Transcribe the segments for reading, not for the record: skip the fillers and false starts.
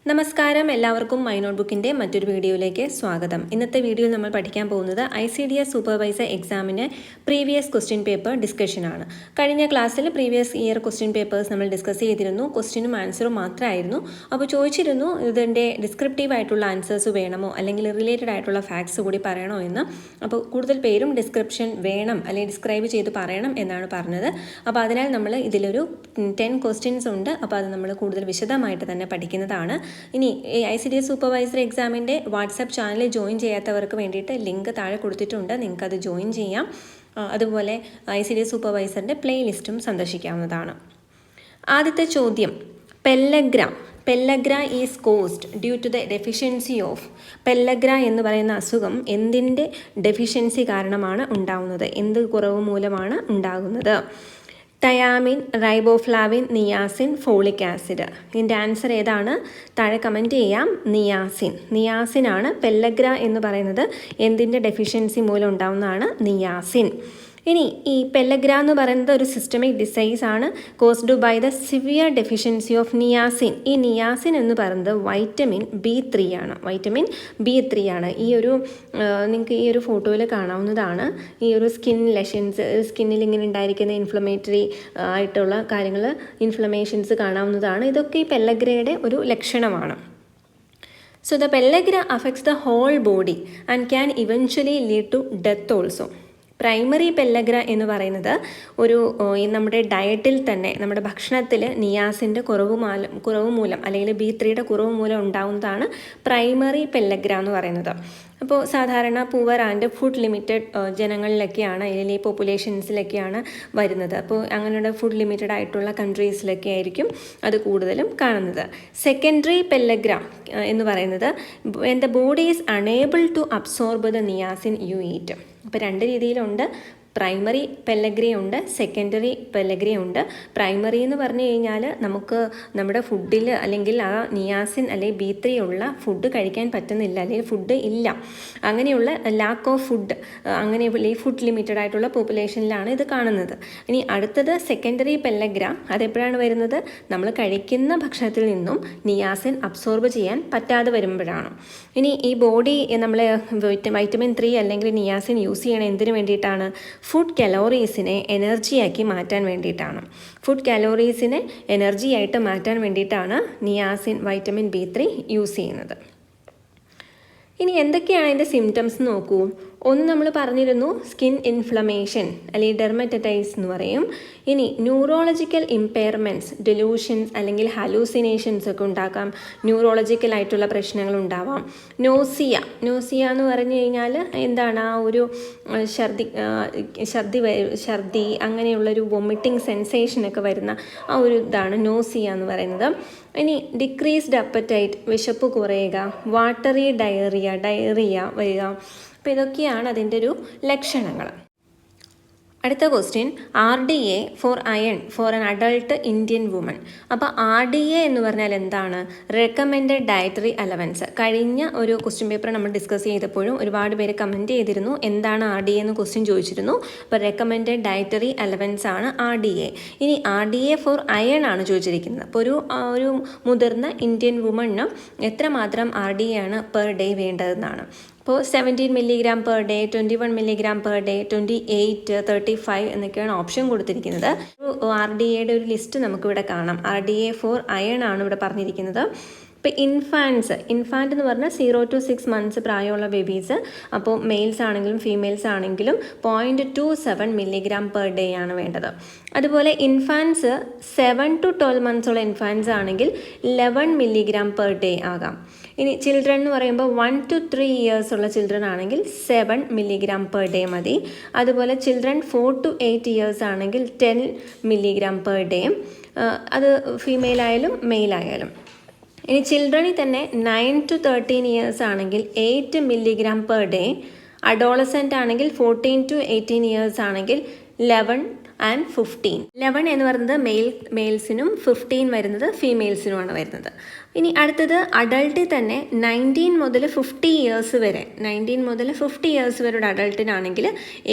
നമസ്കാരം, എല്ലാവർക്കും മൈ നോട്ട്ബുക്കിൻ്റെ മറ്റൊരു വീഡിയോയിലേക്ക് സ്വാഗതം. ഇന്നത്തെ വീഡിയോയിൽ നമ്മൾ പഠിക്കാൻ പോകുന്നത് ICDS സൂപ്പർവൈസർ എക്സാമിന് പ്രീവിയസ് ക്വസ്റ്റ്യൻ പേപ്പർ ഡിസ്കഷനാണ്. കഴിഞ്ഞ ക്ലാസ്സിൽ പ്രീവിയസ് ഇയർ ക്വസ്റ്റ്യൻ പേപ്പേഴ്സ് നമ്മൾ ഡിസ്കസ് ചെയ്തിരുന്നു. ക്വസ്റ്റ്യനും ആൻസറും മാത്രമായിരുന്നു. അപ്പോൾ ചോദിച്ചിരുന്നു ഇതിൻ്റെ ഡിസ്ക്രിപ്റ്റീവ് ആയിട്ടുള്ള ആൻസേഴ്സ് വേണമോ അല്ലെങ്കിൽ റിലേറ്റഡ് ആയിട്ടുള്ള ഫാക്ട്സ് കൂടി പറയണോ എന്ന്. അപ്പോൾ കൂടുതൽ പേരും ഡിസ്ക്രിപ്ഷൻ വേണം അല്ലെങ്കിൽ ഡിസ്ക്രൈബ് ചെയ്ത് പറയണം എന്നാണ് പറഞ്ഞത്. അപ്പോൾ അതിനാൽ നമ്മൾ ഇതിലൊരു 10 ക്വസ്റ്റ്യൻസ് ഉണ്ട്. അപ്പോൾ അത് നമ്മൾ കൂടുതൽ വിശദമായിട്ട് തന്നെ പഠിക്കുന്നതാണ്. ഇനി ICDS സൂപ്പർവൈസർ എക്സാമിൻ്റെ വാട്സാപ്പ് ചാനലിൽ ജോയിൻ ചെയ്യാത്തവർക്ക് വേണ്ടിയിട്ട് ലിങ്ക് താഴെ കൊടുത്തിട്ടുണ്ട്. നിങ്ങൾക്കത് ജോയിൻ ചെയ്യാം. അതുപോലെ ICDS സൂപ്പർവൈസറിൻ്റെ പ്ലേലിസ്റ്റും സന്ദർശിക്കാവുന്നതാണ്. ആദ്യത്തെ ചോദ്യം, pellagra is caused due to the deficiency of. Pellagra എന്ന് പറയുന്ന അസുഖം എന്തിൻ്റെ ഡെഫിഷ്യൻസി കാരണമാണ് ഉണ്ടാകുന്നത്? എന്ത് കുറവ് മൂലമാണ് ഉണ്ടാകുന്നത്? Thiamine, riboflavin, niacin, folic acid. ഇതിൻ്റെ ആൻസർ ഏതാണ്? താഴെ കമൻറ്റ് ചെയ്യാം. നിയാസിനാണ് പെല്ലഗ്ര എന്ന് പറയുന്നത്. എന്തിൻ്റെ ഡെഫിഷ്യൻസി മൂലം ഉണ്ടാകുന്നതാണ്? നിയാസിൻ. ഇനി ഈ പെല്ലഗ്ര എന്ന് പറയുന്നത് ഒരു സിസ്റ്റമിക് ഡിസീസ് ആണ്, caused by the severe deficiency of niacin. ഈ നിയാസിൻ എന്ന് പറയുന്നത് വൈറ്റമിൻ B3 ആണ്. ഈ ഒരു നിങ്ങൾക്ക് ഈ ഒരു ഫോട്ടോയിൽ കാണാവുന്നതാണ്. ഈ ഒരു സ്കിൻ ലെഷൻസ്, സ്കിന്നിൽ ഇങ്ങനെ ഉണ്ടായിരിക്കുന്ന ഇൻഫ്ലമേറ്ററി ആയിട്ടുള്ള കാര്യങ്ങൾ, ഇൻഫ്ലമേഷൻസ് കാണാവുന്നതാണ്. ഇതൊക്കെ ഈ പെല്ലഗ്രയുടെ ഒരു ലക്ഷണമാണ്. So the pellagra affects the whole body and can eventually lead to death also. Primary pellagra എന്ന് പറയുന്നത് ഒരു നമ്മുടെ ഡയറ്റിൽ തന്നെ, നമ്മുടെ ഭക്ഷണത്തിൽ നിയാസിൻ്റെ കുറവ് മൂലം അല്ലെങ്കിൽ B3 കുറവ് മൂലം ഉണ്ടാകുന്നതാണ് പ്രൈമറി പെല്ലഗ്ര എന്ന് പറയുന്നത്. അപ്പോൾ സാധാരണ പുവർ ആൻഡ് ഫുഡ് ലിമിറ്റഡ് ജനങ്ങളിലൊക്കെയാണ്, അല്ലെങ്കിൽ പോപ്പുലേഷൻസിലൊക്കെയാണ് വരുന്നത്. അപ്പോൾ അങ്ങനെയുള്ള ഫുഡ് ലിമിറ്റഡ് ആയിട്ടുള്ള കൺട്രീസിലൊക്കെ ആയിരിക്കും അത് കൂടുതലും കാണുന്നത്. സെക്കൻഡറി പെല്ലഗ്ര എന്ന് പറയുന്നത് when the body is unable to absorb the niacin you eat. അപ്പോൾ രണ്ട് രീതിയിലുണ്ട്. പ്രൈമറി പെല്ലഗ്രയുണ്ട്, സെക്കൻഡറി പെല്ലഗ്രയുണ്ട്. പ്രൈമറി എന്ന് പറഞ്ഞു കഴിഞ്ഞാൽ നമുക്ക് നമ്മുടെ ഫുഡിൽ അല്ലെങ്കിൽ ആ നിയാസിൻ അല്ലെങ്കിൽ B3 ഉള്ള ഫുഡ് കഴിക്കാൻ പറ്റുന്നില്ല, അല്ലെങ്കിൽ ഫുഡ് ഇല്ല, അങ്ങനെയുള്ള ലാക്ക് ഓഫ് ഫുഡ്, അങ്ങനെ ഈ ഫുഡ് ലിമിറ്റഡ് ആയിട്ടുള്ള പോപ്പുലേഷനിലാണ് ഇത് കാണുന്നത്. ഇനി അടുത്തത് സെക്കൻഡറി പെല്ലഗ്ര. അതെപ്പോഴാണ് വരുന്നത്? നമ്മൾ കഴിക്കുന്ന ഭക്ഷണത്തിൽ നിന്നും നിയാസിൻ അബ്സോർബ് ചെയ്യാൻ പറ്റാതെ വരുമ്പോഴാണ്. ഇനി ഈ ബോഡി നമ്മൾ വൈറ്റമിൻ 3 അല്ലെങ്കിൽ നിയാസിൻ യൂസ് ചെയ്യണം എന്തിനു വേണ്ടിയിട്ടാണ്? ഫുഡ് കലോറീസിനെ എനർജിയാക്കി മാറ്റാൻ വേണ്ടിയിട്ടാണ്. ഫുഡ് കലോറീസിനെ എനർജിയായിട്ട് മാറ്റാൻ വേണ്ടിയിട്ടാണ് നിയാസിൻ, വൈറ്റമിൻ B3 യൂസ് ചെയ്യുന്നത്. ഇനി എന്തൊക്കെയാണ് അതിൻ്റെ സിംറ്റംസ് നോക്കൂ. ഒന്ന് നമ്മൾ പറഞ്ഞിരുന്നു, സ്കിൻ ഇൻഫ്ലമേഷൻ അല്ലെങ്കിൽ ഡെർമറ്റൈറ്റിസ് എന്ന് പറയും. ഇനി ന്യൂറോളജിക്കൽ ഇമ്പയർമെൻറ്റ്സ്, ഡെലൂഷൻസ് അല്ലെങ്കിൽ ഹലൂസിനേഷൻസ് ഒക്കെ ഉണ്ടാക്കാം. ന്യൂറോളജിക്കലായിട്ടുള്ള പ്രശ്നങ്ങൾ ഉണ്ടാവാം. നോസിയ എന്ന് പറഞ്ഞു കഴിഞ്ഞാൽ എന്താണ്? ആ ഒരു ഛർദി അങ്ങനെയുള്ളൊരു വൊമിറ്റിംഗ് സെൻസേഷനൊക്കെ വരുന്ന ആ ഒരു ഇതാണ് നോസിയ എന്ന് പറയുന്നത്. ഇനി ഡിക്രീസ്ഡ് അപ്പറ്റൈറ്റ്, വിശപ്പ് കുറയുക. വാട്ടറി ഡയറിയ വരിക. അപ്പോൾ ഇതൊക്കെയാണ് അതിൻ്റെ ഒരു ലക്ഷണങ്ങൾ. അടുത്ത question, RDA for iron for an adult Indian woman. അപ്പോൾ RDA എന്ന് പറഞ്ഞാൽ എന്താണ്? Recommended dietary allowance. കഴിഞ്ഞ ഒരു ക്വസ്റ്റ്യൻ പേപ്പർ നമ്മൾ ഡിസ്കസ് ചെയ്തപ്പോഴും ഒരുപാട് പേര് കമൻറ്റ് ചെയ്തിരുന്നു എന്താണ് RDA എന്ന് ക്വസ്റ്റ്യൻ ചോദിച്ചിരുന്നു. അപ്പോൾ റെക്കമെൻഡഡ് ഡയറ്ററി അലവൻസ് ആണ് RDA. ഇനി RDA ഫോർ അയൺ ആണ് ചോദിച്ചിരിക്കുന്നത്. അപ്പോൾ ഒരു മുതിർന്ന ഇന്ത്യൻ വുമണിന് എത്രമാത്രം RDA ആണ് പെർ ഡേ വേണ്ടതെന്നാണ്. ഇപ്പോൾ 17 milligram per day, 21 milligram per day, 28, 35 എന്നൊക്കെയാണ് ഓപ്ഷൻ കൊടുത്തിരിക്കുന്നത്. RDAയുടെ ഒരു ലിസ്റ്റ് നമുക്കിവിടെ കാണാം. RDA ഫോർ അയൺ ആണ് ഇവിടെ പറഞ്ഞിരിക്കുന്നത്. ഇപ്പോൾ ഇൻഫാൻറ്റ് എന്ന് പറഞ്ഞാൽ 0 to 6 months പ്രായമുള്ള ബേബീസ്, അപ്പോൾ മെയിൽസ് ആണെങ്കിലും ഫീമെയിൽസ് ആണെങ്കിലും 0.27 milligram per day ആണ് വേണ്ടത്. അതുപോലെ ഇൻഫാൻസ് 7 to 12 months ഉള്ള ഇൻഫാൻസ് ആണെങ്കിൽ 11 milligram per day ആകാം. ഇനി ചിൽഡ്രൻ എന്ന് പറയുമ്പോൾ 1 to 3 years ഉള്ള ചിൽഡ്രൻ ആണെങ്കിൽ 7 milligram per day മതി. അതുപോലെ ചിൽഡ്രൻ 4 to 8 years ആണെങ്കിൽ 10 milligram per day. അത് ഫീമെയിൽ ആയാലും മെയിൽ ആയാലും. ഇനി ചിൽഡ്രനിൽ തന്നെ 9 to 13 years ആണെങ്കിൽ 8 milligram per day. അഡോളസെൻ്റ് ആണെങ്കിൽ 14 to 18 years ആണെങ്കിൽ 11 ആൻഡ് 15. 11 എന്ന് പറയുന്നത് മെയിൽസിനും 15 വരുന്നത് ഫീമെയിൽസിനുമാണ് വരുന്നത്. ഇനി അടുത്തത് അഡൾട്ടിൽ തന്നെ 19 മുതൽ 50 ഇയേഴ്സ് വരെ, 19 മുതൽ 50 ഇയേഴ്സ് വരെയുടെ അഡൾട്ടിനാണെങ്കിൽ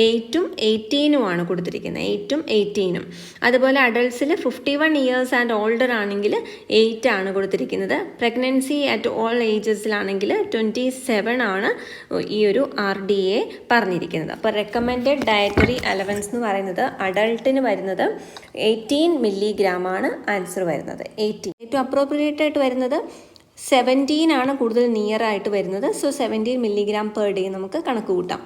8ഉം 18ഉമാണ് കൊടുത്തിരിക്കുന്നത്, 8ഉം 18ഉം. അതുപോലെ അഡൾട്ട്സിൽ 51 ഇയേഴ്സ് ആൻഡ് ഓൾഡർ ആണെങ്കിൽ 8 ആണ് കൊടുത്തിരിക്കുന്നത്. പ്രഗ്നൻസി അറ്റ് ഓൾ ഏജസിലാണെങ്കിൽ 27 ആണ് ഈ ഒരു RDA പറഞ്ഞിരിക്കുന്നത്. അപ്പോൾ റെക്കമെൻഡഡ് ഡയറ്ററി അലവൻസ് എന്ന് പറയുന്നത് അഡൾട്ടിന് വരുന്നത് 18 മില്ലിഗ്രാം ആണ് ആൻസർ വരുന്നത്. 18 ഏറ്റവും അപ്രോപ്രിയേറ്റ് ആയിട്ട് വരുന്നത് 17 ആണ് കൂടുതൽ നിയർ ആയിട്ട് വരുന്നത്. സോ 17 മില്ലിഗ്രാം പെർ ഡേ നമുക്ക് കണക്ക് കൂട്ടാം.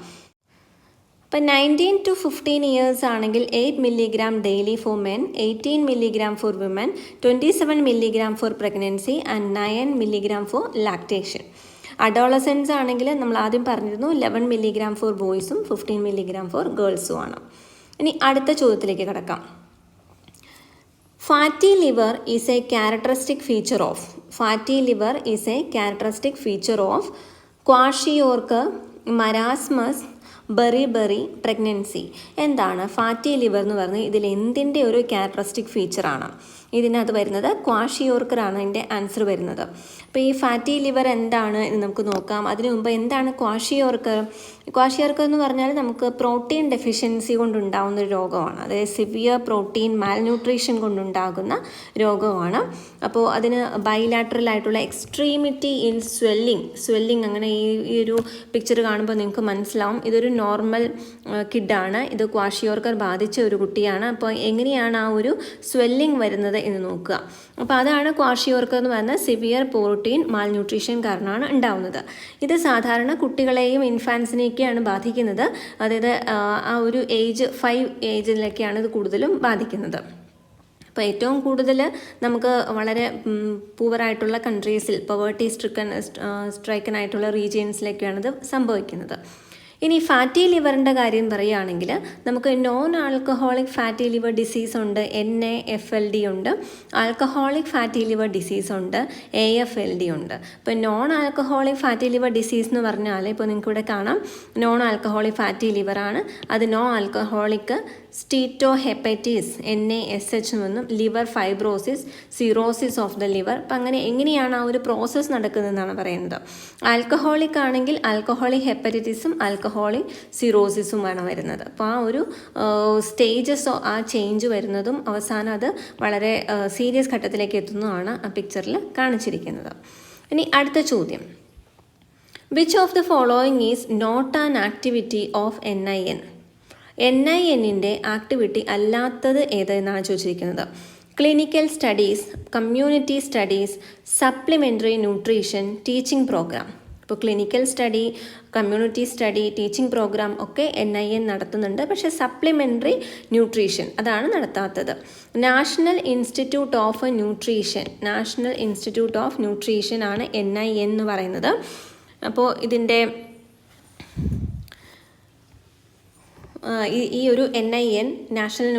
അപ്പം 19 to 15 ഇയേഴ്സ് ആണെങ്കിൽ 8 milligram daily for men, 18 milligram for women, 27 milligram for pregnancy and 9 milligram for lactation. Adolescence ആണെങ്കിൽ നമ്മൾ ആദ്യം പറഞ്ഞിരുന്നു 11 മില്ലിഗ്രാം ഫോർ ബോയ്സും 15 മില്ലിഗ്രാം ഫോർ ഗേൾസും ആണ്. ഇനി അടുത്ത ചോദ്യത്തിലേക്ക് കിടക്കാം. Fatty liver is a characteristic feature of kwashiorkor, marasmus, berry pregnancy. എന്താണ് ഫാറ്റി ലിവർ എന്ന് പറഞ്ഞാൽ ഇതിൽ എന്തിൻ്റെ ഒരു ക്യാരക്ടറിസ്റ്റിക് ഫീച്ചറാണ്? ഇതിനകത്ത് വരുന്നത് ക്വാഷിയോർക്കറാണ് അതിൻ്റെ ആൻസർ വരുന്നത്. അപ്പോൾ ഈ ഫാറ്റി ലിവർ എന്താണ് എന്ന് നമുക്ക് നോക്കാം. അതിനു മുമ്പ് എന്താണ് ക്വാഷിയോർക്കർ? ക്വാഷിയോർക്കർ എന്ന് പറഞ്ഞാൽ നമുക്ക് പ്രോട്ടീൻ ഡെഫിഷ്യൻസി കൊണ്ടുണ്ടാകുന്ന ഒരു രോഗമാണ്. അതായത് സിവിയർ പ്രോട്ടീൻ മാൽന്യൂട്രീഷൻ കൊണ്ടുണ്ടാകുന്ന രോഗമാണ്. അപ്പോൾ അതിന് ബൈലാറ്ററൽ ആയിട്ടുള്ള എക്സ്ട്രീമിറ്റി ഇൻ സ്വെല്ലിങ് അങ്ങനെ ഈ ഒരു പിക്ചർ കാണുമ്പോൾ നിങ്ങൾക്ക് മനസ്സിലാവും ഇതൊരു നോർമൽ കിഡാണ്. ഇത് ക്വാഷിയോർക്കർ ബാധിച്ച ഒരു കുട്ടിയാണ്. അപ്പോൾ എങ്ങനെയാണ് ആ ഒരു സ്വെല്ലിങ് വരുന്നത് എന്ന് നോക്കുക. അപ്പോൾ അതാണ് ക്വാഷിയോർക്കർ എന്ന് പറയുന്നത് സിവിയർ പ്രോട്ടീൻ മാൽന്യൂട്രീഷൻ കാരണമാണ് ഉണ്ടാവുന്നത്. ഇത് സാധാരണ കുട്ടികളെയും ഇൻഫാൻസിനെയൊക്കെയാണ് ബാധിക്കുന്നത്. അതായത് ആ ഒരു ഏജ് 5 ഏജിലൊക്കെയാണ് ഇത് കൂടുതലും ബാധിക്കുന്നത്. അപ്പോൾ ഏറ്റവും കൂടുതൽ നമുക്ക് വളരെ പൂവറായിട്ടുള്ള കൺട്രീസിൽ പവേർട്ടി സ്ട്രൈക്കൻ ആയിട്ടുള്ള റീജിയൻസിലേക്കാണ് ഇത് സംഭവിക്കുന്നത്. ഇനി ഫാറ്റി ലിവറിൻ്റെ കാര്യം പറയുകയാണെങ്കിൽ നമുക്ക് non alcoholic fatty liver disease ഉണ്ട്, NAFLD ഉണ്ട്, ആൽക്കഹോളിക് ഫാറ്റി ലിവർ ഡിസീസ് ഉണ്ട്, AFLD ഉണ്ട്. ഇപ്പോൾ non alcoholic fatty liver disease എന്ന് പറഞ്ഞാൽ ഇപ്പോൾ നിങ്ങൾക്ക് ഇവിടെ കാണാം നോൺ ആൽക്കഹോളിക് ഫാറ്റി ലിവറാണ്. അത് നോൺ ആൽക്കഹോളിക് സ്റ്റീറ്റോഹെപ്പറ്റൈറ്റിസ് NASH എന്നും liver fibrosis, cirrhosis of the liver. അപ്പം അങ്ങനെ എങ്ങനെയാണ് ആ ഒരു പ്രോസസ്സ് നടക്കുന്നതെന്നാണ് പറയുന്നത്. ആൽക്കഹോളിക് ആണെങ്കിൽ ആൽക്കഹോളിക് ഹെപ്പറ്റൈറ്റിസും ആൽക്കഹോളിക് സിറോസിസുമാണ് വരുന്നത്. അപ്പോൾ ആ ഒരു സ്റ്റേജസ് ആ ചേഞ്ച് വരുന്നതും അവസാനം അത് വളരെ സീരിയസ് ഘട്ടത്തിലേക്ക് എത്തുന്നതാണ് ആ പിക്ചറിൽ കാണിച്ചിരിക്കുന്നത്. ഇനി അടുത്ത ചോദ്യം, which of the following is not an activity of NIN? NINൻ്റെ ആക്ടിവിറ്റി അല്ലാത്തത് ഏതെന്നാണ് ചോദിച്ചിരിക്കുന്നത്. Clinical studies, community studies, supplementary nutrition, teaching programme. ഇപ്പോൾ clinical study, community study, teaching programme ഒക്കെ NIN നടത്തുന്നുണ്ട്. പക്ഷേ സപ്ലിമെൻ്ററി ന്യൂട്രീഷൻ അതാണ് നടത്താത്തത്. നാഷണൽ ഇൻസ്റ്റിറ്റ്യൂട്ട് ഓഫ് ന്യൂട്രീഷൻ ആണ് NIN എന്ന് പറയുന്നത്. അപ്പോൾ ഇതിൻ്റെ ഈ ഒരു NIN നാഷണൽ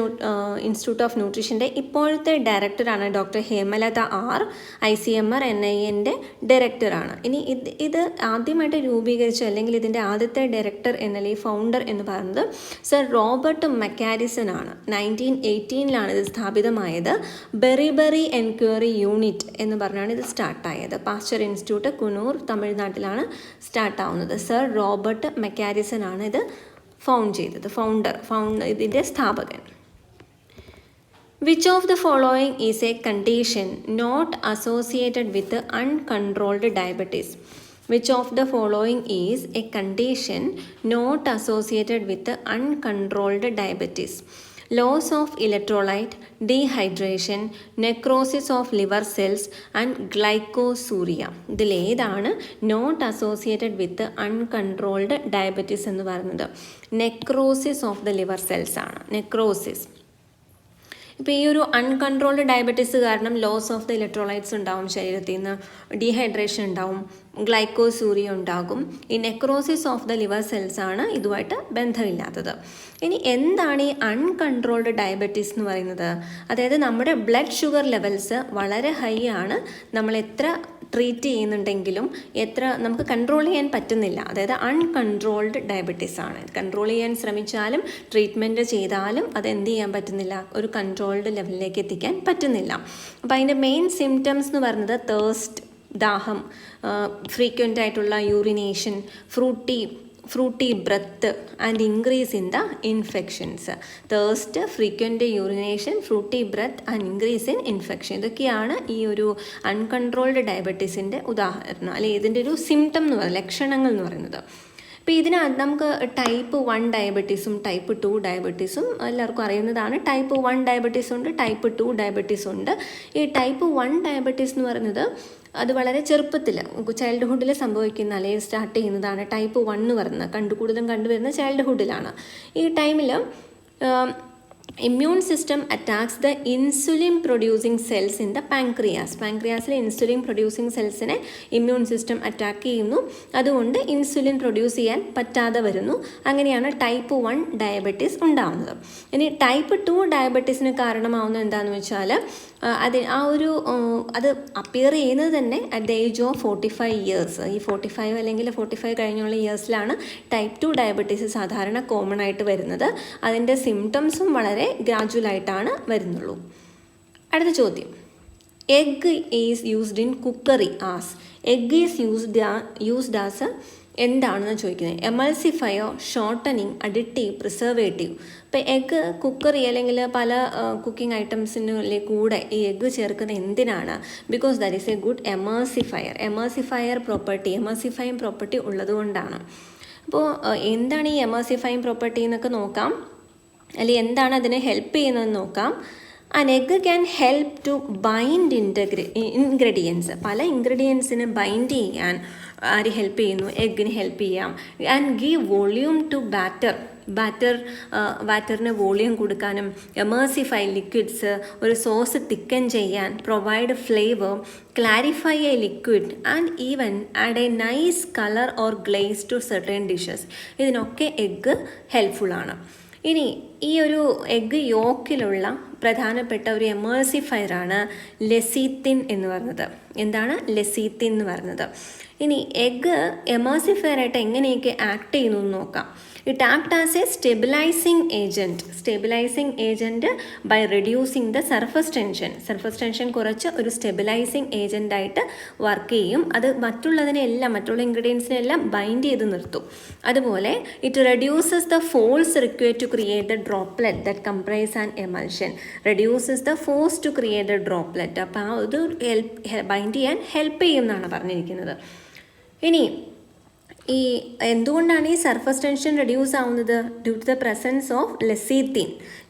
ഇൻസ്റ്റിറ്റ്യൂട്ട് ഓഫ് ന്യൂട്രീഷൻ്റെ ഇപ്പോഴത്തെ ഡയറക്ടറാണ് ഡോക്ടർ ഹേമലത R. ICMR NINൻ്റെ ഡയറക്ടറാണ്. ഇനി ഇത് ആദ്യമായിട്ട് രൂപീകരിച്ച അല്ലെങ്കിൽ ഇതിൻ്റെ ആദ്യത്തെ ഡയറക്ടർ എന്നല്ല ഈ ഫൗണ്ടർ എന്ന് പറയുന്നത് സർ റോബർട്ട് മക്കാരിസൺ ആണ്. 1918 ഇത് സ്ഥാപിതമായത്. ബെറി എൻക്വയറി യൂണിറ്റ് എന്ന് പറഞ്ഞാണ് ഇത് സ്റ്റാർട്ടായത്. പാസ്ചർ ഇൻസ്റ്റിറ്റ്യൂട്ട് കുനൂർ തമിഴ്നാട്ടിലാണ് സ്റ്റാർട്ടാവുന്നത്. സർ റോബർട്ട് മക്കാരിസൺ ആണ് ഇത് ഫൗണ്ടർ ഇതിൻ്റെ സ്ഥാപകൻ. Which of the following is a condition not associated with uncontrolled diabetes? Which of the following is a condition not associated with uncontrolled diabetes? Loss of electrolyte, dehydration, necrosis of liver cells and glycosuria. ഇതിൽ ഏതാണ് not associated with uncontrolled diabetes എന്ന് പറയുന്നത്? Necrosis of the liver cells ആണ്. Necrosis ഇപ്പോൾ ഈ ഒരു uncontrolled diabetes കാരണം loss of the electrolytes ഉണ്ടാവും, ശരീരത്തിൽ നിന്ന് ഡീഹൈഡ്രേഷൻ ഉണ്ടാവും, ഗ്ലൈക്കോസൂറിയ ഉണ്ടാകും. ഈ necrosis of the liver cells ആണ് ഇതുമായിട്ട് ബന്ധമില്ലാത്തത്. ഇനി എന്താണ് ഈ അൺകൺട്രോൾഡ് ഡയബറ്റീസ് എന്ന് പറയുന്നത്? അതായത് നമ്മുടെ ബ്ലഡ് ഷുഗർ ലെവൽസ് വളരെ ഹൈ ആണ്, നമ്മൾ എത്ര ട്രീറ്റ് ചെയ്യുന്നുണ്ടെങ്കിലും നമുക്ക് കൺട്രോൾ ചെയ്യാൻ പറ്റുന്നില്ല. അതായത് അൺകൺട്രോൾഡ് ഡയബറ്റീസ് ആണ്. കൺട്രോൾ ചെയ്യാൻ ശ്രമിച്ചാലും ട്രീറ്റ്മെൻറ്റ് ചെയ്താലും അത് എന്ത് ചെയ്യാൻ പറ്റുന്നില്ല, ഒരു കൺട്രോൾഡ് ലെവലിലേക്ക് എത്തിക്കാൻ പറ്റുന്നില്ല. അപ്പോൾ അതിൻ്റെ മെയിൻ സിംറ്റംസ് എന്ന് പറയുന്നത് തേഴ്സ്റ്റ്, ദാഹം, ഫ്രീക്വൻ്റ് ആയിട്ടുള്ള urination, fruity breath and increase in the infections. Thirst, frequent urination, fruity breath and increase in infection. ഇതൊക്കെയാണ് ഈ ഒരു അൺകൺട്രോൾഡ് ഡയബറ്റീസിൻ്റെ ഉദാഹരണം, അല്ലെങ്കിൽ ഇതിൻ്റെ ഒരു സിംറ്റം എന്ന് പറയുന്നത്, ലക്ഷണങ്ങൾ എന്ന് പറയുന്നത്. അപ്പോൾ ഇതിനകത്ത് നമുക്ക് ടൈപ്പ് 1 ഡയബറ്റീസും ടൈപ്പ് 2 ഡയബറ്റീസും എല്ലാവർക്കും അറിയുന്നതാണ്. ടൈപ്പ് 1 ഡയബറ്റീസ് ഉണ്ട്, ടൈപ്പ് 2 ഡയബറ്റീസ് ഉണ്ട്. ഈ ടൈപ്പ് 1 ഡയബറ്റീസ് എന്ന് പറയുന്നത് അത് വളരെ ചെറുപ്പത്തിൽ, ചൈൽഡ്ഹുഡിൽ സംഭവിക്കുന്ന അല്ലെങ്കിൽ സ്റ്റാർട്ട് ചെയ്യുന്നതാണ് ടൈപ്പ് 1 എന്ന് പറയുന്നത്. കൂടുതലും കണ്ടുവരുന്ന ചൈൽഡ്ഹുഡിലാണ്. ഈ ടൈമിൽ immune system attacks the insulin producing cells in the പാൻക്രിയാസിലെ ഇൻസുലിൻ പ്രൊഡ്യൂസിങ് സെൽസിനെ ഇമ്മ്യൂൺ സിസ്റ്റം അറ്റാക്ക് ചെയ്യുന്നു. അതുകൊണ്ട് ഇൻസുലിൻ പ്രൊഡ്യൂസ് ചെയ്യാൻ പറ്റാതെ വരുന്നു. അങ്ങനെയാണ് ടൈപ്പ് 1 ഡയബറ്റീസ് ഉണ്ടാകുന്നത്. ഇനി ടൈപ്പ് 2 ഡയബറ്റീസിന് കാരണമാവുന്നത് എന്താണെന്ന് വെച്ചാൽ അത് അപ്പിയർ ചെയ്യുന്നത് തന്നെ at the age of 45 years. ഈ 45 അല്ലെങ്കിൽ 45 കഴിഞ്ഞുള്ള ഇയേഴ്സിലാണ് ടൈപ്പ് 2 ഡയബറ്റീസ് സാധാരണ കോമൺ ആയിട്ട് വരുന്നത്. അതിൻ്റെ സിംറ്റംസും വളരെ ഗ്രാജുവലായിട്ടാണ് വരുന്നുള്ളൂ. അടുത്ത ചോദ്യം, egg is used in cookery as. Egg is used as എന്താണെന്ന് ചോദിക്കുന്നത്. Emulsifier, shortening, additive, preservative. ഇപ്പോൾ എഗ്ഗ് കുക്കറി അല്ലെങ്കിൽ പല കുക്കിംഗ് ഐറ്റംസിൻ്റെ കൂടെ ഈ എഗ്ഗ് ചേർക്കുന്നത് എന്തിനാണ്? Because that is a good emulsifier property ഉള്ളതുകൊണ്ടാണ്. അപ്പോൾ എന്താണ് ഈ എമൾസിഫയിങ് പ്രോപ്പർട്ടി എന്നൊക്കെ നോക്കാം, അല്ലെങ്കിൽ എന്താണ് അതിനെ ഹെൽപ്പ് ചെയ്യുന്നതെന്ന് നോക്കാം. An egg can help to bind ingredients. പല ഇൻഗ്രീഡിയൻസിന് ബൈൻഡ് ചെയ്യാൻ ആര് ഹെൽപ്പ് ചെയ്യുന്നു? എഗ്ഗിന് ഹെൽപ്പ് ചെയ്യാം. ആൻഡ് ഗീവ് വോള്യൂം ടു ബാറ്ററിന് വോള്യൂം കൊടുക്കാനും, എമേഴ്സിഫൈ ലിക്വിഡ്സ്, ഒരു സോസ് തിക്കൻ ചെയ്യാൻ, provide flavour, clarify a liquid and even add a nice colour or glaze to certain dishes. ഇതിനൊക്കെ എഗ്ഗ് ഹെൽപ്ഫുള്ളാണ്. ഇനി ഈ ഒരു എഗ്ഗ് യോക്കിലുള്ള പ്രധാനപ്പെട്ട ഒരു എമേഴ്സിഫയറാണ് ലെസീത്തിൻ എന്ന് പറയുന്നത്. എന്താണ് ലെസീത്തിൻ എന്ന് പറയുന്നത്? ഇനി എഗ്ഗ് എമേഴ്സിഫയറായിട്ട് എങ്ങനെയൊക്കെ ആക്ട് ചെയ്യുന്നു എന്ന് നോക്കാം. It act as a stabilising agent by reducing the surface tension കുറച്ച് ഒരു സ്റ്റെബിലൈസിങ് ഏജൻ്റായിട്ട് വർക്ക് ചെയ്യും. അത് മറ്റുള്ള ഇൻഗ്രീഡിയൻസിനെല്ലാം ബൈൻഡ് ചെയ്ത് നിർത്തും. അതുപോലെ it reduces the force required to create the droplet that comprise an emulsion. അപ്പോൾ അത് ബൈൻഡ് ചെയ്യാൻ ഹെൽപ്പ് ചെയ്യും എന്നാണ് പറഞ്ഞിരിക്കുന്നത്. ഇനി ഈ എന്തുകൊണ്ടാണ് ഈ സർഫസ് ടെൻഷൻ റെഡ്യൂസ് ആവുന്നത്? Due to the presence of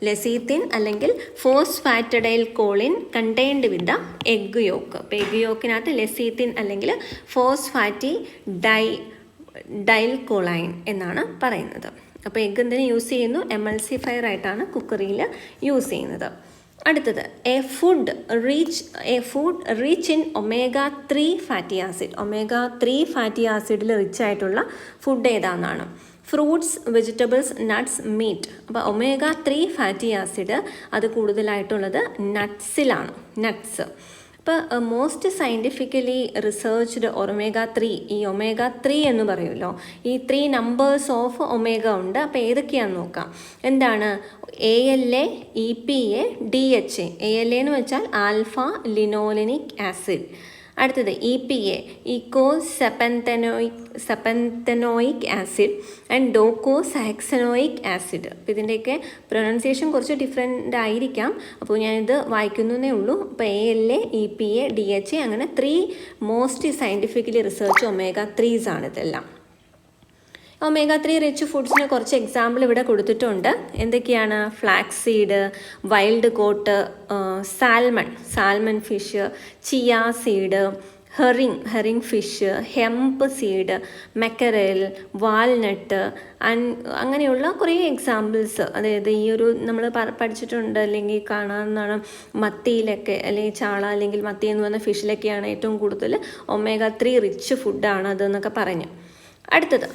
lecithin അല്ലെങ്കിൽ phosphatidyl choline contained with the egg yolk. അപ്പോൾ എഗ് യോക്കിനകത്ത് ലെസീത്തിൻ അല്ലെങ്കിൽ ഫോസ്ഫാറ്റി ഡൈൽ കോളൈൻ എന്നാണ് പറയുന്നത്. അപ്പോൾ എഗ് എന്തിനു യൂസ് ചെയ്യുന്നു? എമൾസിഫയർ ആയിട്ടാണ് കുക്കറിയിൽ യൂസ് ചെയ്യുന്നത്. അടുത്തത് a food rich in omega-3 fatty ആസിഡിൽ റിച്ച് ആയിട്ടുള്ള ഫുഡ് ഏതാണെന്നാണ്. Fruits, vegetables, nuts, meat. അപ്പോൾ omega-3 ഫാറ്റി ആസിഡ് അത് കൂടുതലായിട്ടുള്ളത് നട്ട്സിലാണ്. ഇപ്പോൾ മോസ്റ്റ് സയൻറ്റിഫിക്കലി റിസർച്ച്ഡ് omega-3, ഈ omega-3 എന്ന് പറയുമല്ലോ, ഈ 3 നമ്പേഴ്സ് ഓഫ് ഒമേഗ ഉണ്ട്. അപ്പോൾ ഏതൊക്കെയാണെന്ന് നോക്കാം. എന്താണ്? ALA, EPA, DHA. ALA എന്ന് വെച്ചാൽ ആൽഫ ലിനോലെനിക് ആസിഡ്. അടുത്തത് EPA, ഈക്കോസെപ്പന്തനോയിക് ആസിഡ് ആൻഡ് ഡോക്കോസഹക്സനോയിക് ആസിഡ്. അപ്പോൾ ഇതിൻ്റെയൊക്കെ പ്രൊനൗൺസിയേഷൻ കുറച്ച് ഡിഫറെൻ്റ് ആയിരിക്കാം. അപ്പോൾ ഞാനിത് വായിക്കുന്നതേ ഉള്ളൂ. അപ്പോൾ ALA, EPA, DHA അങ്ങനെ 3 മോസ്റ്റ് സയൻറ്റിഫിക്കലി റിസർച്ച് omega-3s ആണ് ഇതെല്ലാം. omega-3 റിച്ച് ഫുഡ്സിന് കുറച്ച് എക്സാമ്പിൾ ഇവിടെ കൊടുത്തിട്ടുണ്ട്. എന്തൊക്കെയാണ്? Flax seed, wild cod, salmon fish, chia seed, herring fish, hemp seed, mackerel, walnut അങ്ങനെയുള്ള കുറേ എക്സാമ്പിൾസ്. അതായത് ഈ ഒരു നമ്മൾ പഠിച്ചിട്ടുണ്ട് അല്ലെങ്കിൽ കാണാവുന്നതാണ്, മത്തിയിലൊക്കെ അല്ലെങ്കിൽ ചാള അല്ലെങ്കിൽ മത്തി എന്ന് പറഞ്ഞ ഫിഷിലൊക്കെയാണ് ഏറ്റവും കൂടുതൽ omega-3 റിച്ച് ഫുഡാണ് അതെന്നൊക്കെ പറഞ്ഞു. അടുത്തത്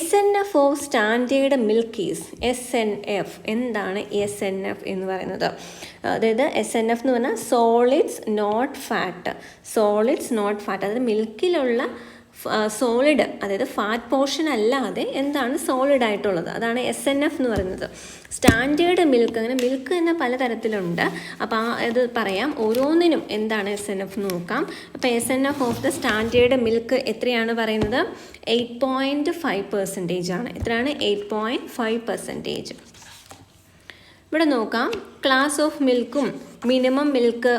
SNF ഓഫ് സ്റ്റാൻഡേർഡ് മിൽക്ക് ഈസ്. SNF എന്താണ് SNF എന്ന് പറയുന്നത്? അതായത് SNF എന്ന് പറഞ്ഞാൽ solids not fat. Solids not fat, അതായത് മിൽക്കിലുള്ള സോളിഡ്, അതായത് ഫാറ്റ് പോർഷൻ അല്ലാതെ എന്താണ് സോളിഡ് ആയിട്ടുള്ളത്, അതാണ് SNF എന്ന് പറയുന്നത്. സ്റ്റാൻഡേർഡ് മിൽക്ക്, അങ്ങനെ മിൽക്ക് തന്നെ പലതരത്തിലുണ്ട്. അപ്പോൾ ഇത് പറയാം, ഓരോന്നിനും എന്താണ് SNF നോക്കാം. അപ്പോൾ SNF of the standard milk എത്രയാണ് പറയുന്നത്? 8.5% ആണ്. എത്രയാണ്? 8.5%. ഇവിടെ നോക്കാം, ക്ലാസ് ഓഫ് മിൽക്കും മിനിമം മിൽക്ക്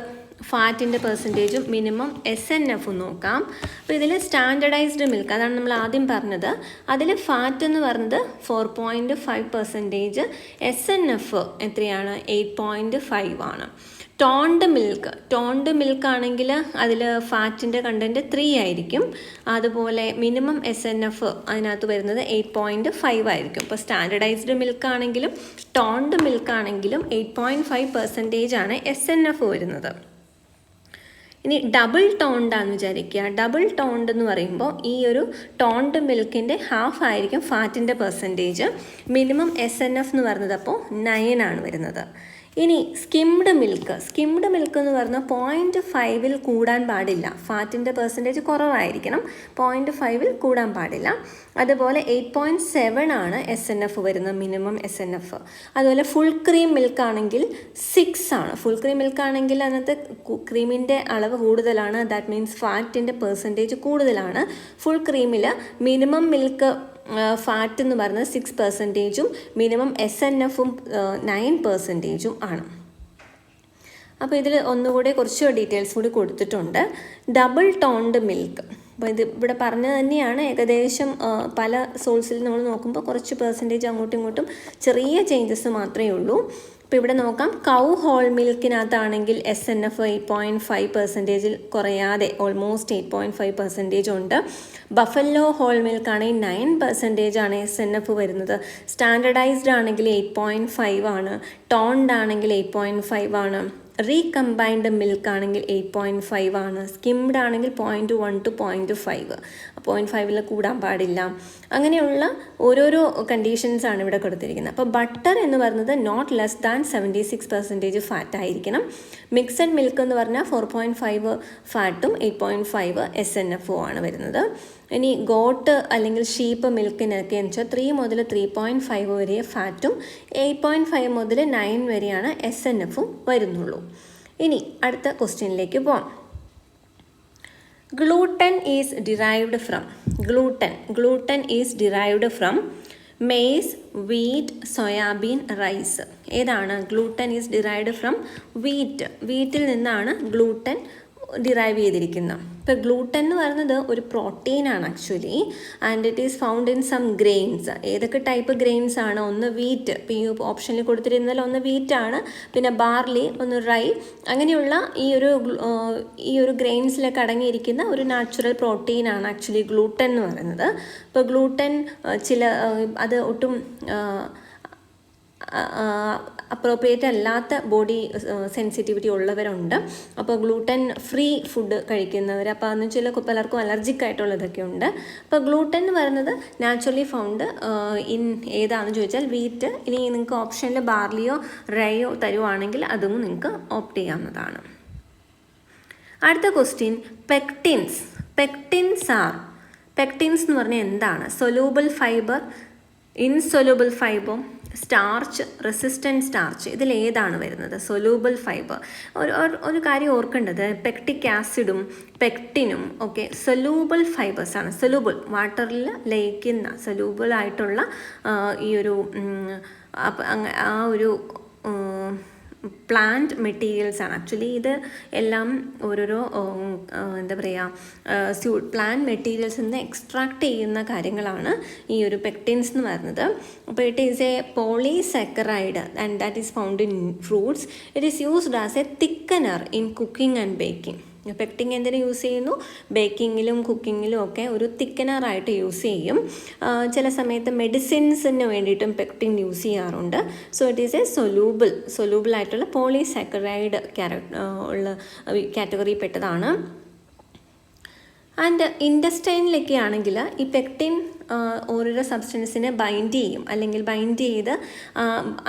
ഫാറ്റിൻ്റെ പെർസെൻറ്റേജും മിനിമം SNF നോക്കാം. അപ്പോൾ ഇതിൽ സ്റ്റാൻഡർഡൈസ്ഡ് മിൽക്ക്, അതാണ് നമ്മൾ ആദ്യം പറഞ്ഞത്, അതിൽ ഫാറ്റ് എന്ന് പറഞ്ഞത് 4.5%, SNF എത്രയാണ്? 8.5 ആണ്. ടോൺഡ് മിൽക്ക് ആണെങ്കിൽ അതിൽ ഫാറ്റിൻ്റെ കണ്ടൻറ്റ് 3 ആയിരിക്കും. അതുപോലെ മിനിമം SNF അതിനകത്ത് വരുന്നത് 8.5 ആയിരിക്കും. ഇപ്പോൾ സ്റ്റാൻഡർഡൈസ്ഡ് മിൽക്ക് ആണെങ്കിലും ടോൺഡ് മിൽക്ക് ആണെങ്കിലും 8.5% ആണ് SNF വരുന്നത്. ഇനി ഡബിൾ ടോണ്ടാന്ന് വിചാരിക്കുക. ഡബിൾ ടോണ്ട് എന്ന് പറയുമ്പോൾ ഈ ഒരു ടോണ്ട് മിൽക്കിൻ്റെ ഹാഫ് ആയിരിക്കും ഫാറ്റിൻ്റെ പെർസെൻറ്റേജ്. മിനിമം SNF എന്ന് പറയുന്നത് അപ്പോൾ 9 ആണ് വരുന്നത്. ഇനി സ്കിംഡ് മിൽക്ക് എന്ന് പറഞ്ഞാൽ 0.5 കൂടാൻ പാടില്ല. ഫാറ്റിൻ്റെ പെർസെൻറ്റേജ് കുറവായിരിക്കണം, 0.5 കൂടാൻ പാടില്ല. അതുപോലെ 8.7 ആണ് SNF വരുന്നത്, മിനിമം SNF. അതുപോലെ ഫുൾ ക്രീം മിൽക്ക് ആണെങ്കിൽ 6 ആണ്. ഫുൾ ക്രീം മിൽക്ക് ആണെങ്കിൽ അതിനകത്ത് ക്രീമിൻ്റെ അളവ് കൂടുതലാണ്, ദാറ്റ് മീൻസ് ഫാറ്റിൻ്റെ പെർസെൻറ്റേജ് കൂടുതലാണ്. ഫുൾ ക്രീമിൽ മിനിമം മിൽക്ക് ഫാറ്റ് എന്ന് പറയുന്നത് 6%, മിനിമം SNFും 9% ആണ്. അപ്പോൾ ഇതിൽ ഒന്നുകൂടി കുറച്ച് ഡീറ്റെയിൽസ് കൂടി കൊടുത്തിട്ടുണ്ട്. ഡബിൾ ടോൺഡ് മിൽക്ക്, അപ്പോൾ ഇത് ഇവിടെ പറഞ്ഞത് തന്നെയാണ്. ഏകദേശം പല സോഴ്സിൽ നമ്മൾ നോക്കുമ്പോൾ കുറച്ച് പെർസെൻറ്റേജ് അങ്ങോട്ടും ഇങ്ങോട്ടും ചെറിയ ചേഞ്ചസ് മാത്രമേ ഉള്ളൂ. അപ്പോൾ ഇവിടെ നോക്കാം, കൗ ഹോൾ മിൽക്കിനകത്താണെങ്കിൽ SNF 8.5% കുറയാതെ ഓൾമോസ്റ്റ് 8.5% ഉണ്ട്. ബഫല്ലോ ഹോൾ മിൽക്കാണെങ്കിൽ 9% ആണ് SNF വരുന്നത്. സ്റ്റാൻഡർഡൈസ്ഡ് ആണെങ്കിൽ 8.5 ആണ്. ടോൺഡ് ആണെങ്കിൽ 8.5 ആണ്. റീകമ്പൈൻഡ് മിൽക്ക് ആണെങ്കിൽ 8.5 ആണ്. സ്കിംഡ് ആണെങ്കിൽ 0.1 to 0.5, 0.5 കൂടാൻ പാടില്ല. അങ്ങനെയുള്ള ഓരോരോ കണ്ടീഷൻസ് ആണ് ഇവിടെ കൊടുത്തിരിക്കുന്നത്. അപ്പോൾ ബട്ടർ എന്ന് പറയുന്നത് നോട്ട് ലെസ് ദാൻ 76% ഫാറ്റ് ആയിരിക്കണം. മിക്സഡ് മിൽക്ക് എന്ന് പറഞ്ഞാൽ 4.5 ഫാറ്റും 8.5 SNFും ആണ് വരുന്നത്. ഇനി ഗോട്ട് അല്ലെങ്കിൽ ഷീപ്പ് മിൽക്കിനൊക്കെ എന്ന് വെച്ചാൽ 3 മുതൽ 3.5 വരെ ഫാറ്റും 8.5 മുതൽ 9 വരെയാണ് SNFും വരുന്നുള്ളൂ. ഇനി അടുത്ത ക്വസ്റ്റ്യനിലേക്ക് പോകാം. gluten is derived from maize, wheat, soybean, rice. ഏതാണ്? gluten is derived from വീറ്റിൽ നിന്നാണ് gluten ഡിറൈവ് ചെയ്തിരിക്കുന്നത്. ഇപ്പോൾ ഗ്ലൂട്ടൻ എന്ന് പറയുന്നത് ഒരു പ്രോട്ടീനാണ് actually, and it is found in some grains. ഏതൊക്കെ ടൈപ്പ് ഗ്രെയിൻസ് ആണ്? ഒന്ന് വീറ്റ്, ഇപ്പോൾ ഈ ഓപ്ഷനിൽ കൊടുത്തിരുന്നതിൽ ഒന്ന് വീറ്റാണ്, പിന്നെ ബാർലി, ഒന്ന് റൈ. അങ്ങനെയുള്ള ഈ ഒരു ഗ്രെയിൻസിലൊക്കെ അടങ്ങിയിരിക്കുന്ന ഒരു നാച്ചുറൽ പ്രോട്ടീനാണ് ആക്ച്വലി ഗ്ലൂട്ടൻ എന്ന് പറയുന്നത്. ഇപ്പോൾ ഗ്ലൂട്ടൻ അത് ഒട്ടും അപ്രോപ്രിയേറ്റ് അല്ലാത്ത ബോഡി സെൻസിറ്റിവിറ്റി ഉള്ളവരുണ്ട്. അപ്പോൾ ഗ്ലൂട്ടൻ ഫ്രീ ഫുഡ് കഴിക്കുന്നവർ, അപ്പോൾ അതെന്ന് വെച്ചാൽ പലർക്കും അലർജിക് ആയിട്ടുള്ളതൊക്കെ ഉണ്ട്. അപ്പോൾ ഗ്ലൂട്ടൻ എന്ന് പറയുന്നത് നാച്ചുറലി ഫൗണ്ട് ഇൻ ഏതാണെന്ന് ചോദിച്ചാൽ വീറ്റ്. ഇനി നിങ്ങൾക്ക് ഓപ്ഷനിൽ ബാർലിയോ റൈയോ തരുവാണെങ്കിൽ അതും നിങ്ങൾക്ക് ഓപ്റ്റ് ചെയ്യാവുന്നതാണ്. അടുത്ത ക്വസ്റ്റ്യൻ, പെക്ടിൻസ് എന്ന് പറഞ്ഞാൽ എന്താണ്? Soluble fibre, insoluble fibre, starch, resistant starch, ഇതിലേതാണ് വരുന്നത്? Soluble fibre. ഒരു കാര്യം ഓർക്കേണ്ടത്, പെക്ടിക് ആസിഡും പെക്ടിനും ഒക്കെ സൊലൂബിൾ ഫൈബേഴ്സാണ്. സൊലൂബിൾ, വാട്ടറിൽ ലയിക്കുന്ന സൊലൂബിൾ ആയിട്ടുള്ള ഈ ഒരു ആ ഒരു പ്ലാന്റ് മെറ്റീരിയൽസാണ് ആക്ച്വലി. ഇത് എല്ലാം ഓരോരോ എന്താ പറയുക, പ്ലാന്റ് മെറ്റീരിയൽസിൽ നിന്ന് എക്സ്ട്രാക്ട് ചെയ്യുന്ന കാര്യങ്ങളാണ് ഈ ഒരു പെക്ടിൻസ് എന്ന് പറയുന്നത്. അപ്പോൾ it is a polysaccharide and that is found in fruits. It is used as a thickener in cooking and baking. Pectin എന്തിനു യൂസ് ചെയ്യുന്നു? ബേക്കിങ്ങിലും കുക്കിങ്ങിലും ഒക്കെ ഒരു തിക്കനറായിട്ട് യൂസ് ചെയ്യും. ചില സമയത്ത് മെഡിസിൻസിന് വേണ്ടിയിട്ടും പെക്റ്റിൻ യൂസ് ചെയ്യാറുണ്ട്. So it is A soluble ആയിട്ടുള്ള പോളിസാക്കറൈഡ് ഉള്ള കാറ്റഗറി പെട്ടതാണ്. ആൻഡ് ഇൻറ്റസ്റ്റൈനിലൊക്കെ ആണെങ്കിൽ ഈ പെക്റ്റിൻ ഓരോരോ സബ്സ്റ്റൻസിനെ ബൈൻഡ് ചെയ്യും, അല്ലെങ്കിൽ ബൈൻഡ് ചെയ്ത്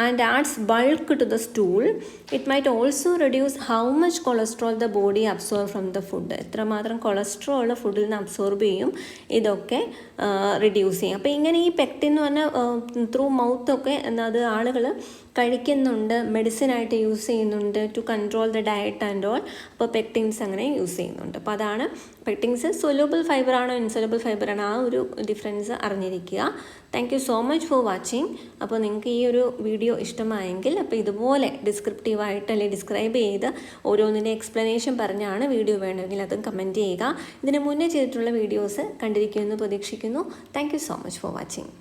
and adds bulk to the stool. It might also reduce how much cholesterol the body absorb from the food. എത്രമാത്രം കൊളസ്ട്രോൾ ഫുഡിൽ നിന്ന് അബ്സോർബ് ചെയ്യും, ഇതൊക്കെ റിഡ്യൂസ് ചെയ്യും. അപ്പോൾ ഇങ്ങനെ ഈ പെക്റ്റിൻ എന്ന് പറഞ്ഞാൽ ത്രൂ മൗത്തൊക്കെ അത് ആളുകൾ കഴിക്കുന്നുണ്ട്, മെഡിസിനായിട്ട് യൂസ് ചെയ്യുന്നുണ്ട് to control the diet and all. അപ്പോൾ പെക്റ്റിൻസ് അങ്ങനെ യൂസ് ചെയ്യുന്നുണ്ട്. അപ്പോൾ അതാണ് പെക്റ്റിൻസ് സൊല്യൂബിൾ ഫൈബർ ആണോ ഇൻസൊല്യൂബിൾ ഫൈബർ ആണോ, ആ ഒരു ഡിഫറൻസ് അറിഞ്ഞിരിക്കുക. Thank you so much for watching. അപ്പോൾ നിങ്ങൾക്ക് ഈ ഒരു വീഡിയോ ഇഷ്ടമായെങ്കിൽ അപ്പോൾ ഇതുപോലെ ഡിസ്ക്രിപ്റ്റീവായിട്ട് അല്ലെങ്കിൽ ഡിസ്ക്രൈബ് ചെയ്ത് ഓരോന്നിൻ്റെ എക്സ്പ്ലനേഷൻ പറഞ്ഞാണ് വീഡിയോ വേണമെങ്കിൽ അതും കമൻറ്റ് ചെയ്യുക. ഇതിന് മുന്നേ ചെയ്തിട്ടുള്ള വീഡിയോസ് കണ്ടിരിക്കുമെന്ന് പ്രതീക്ഷിക്കുന്നു. Thank you so much for watching.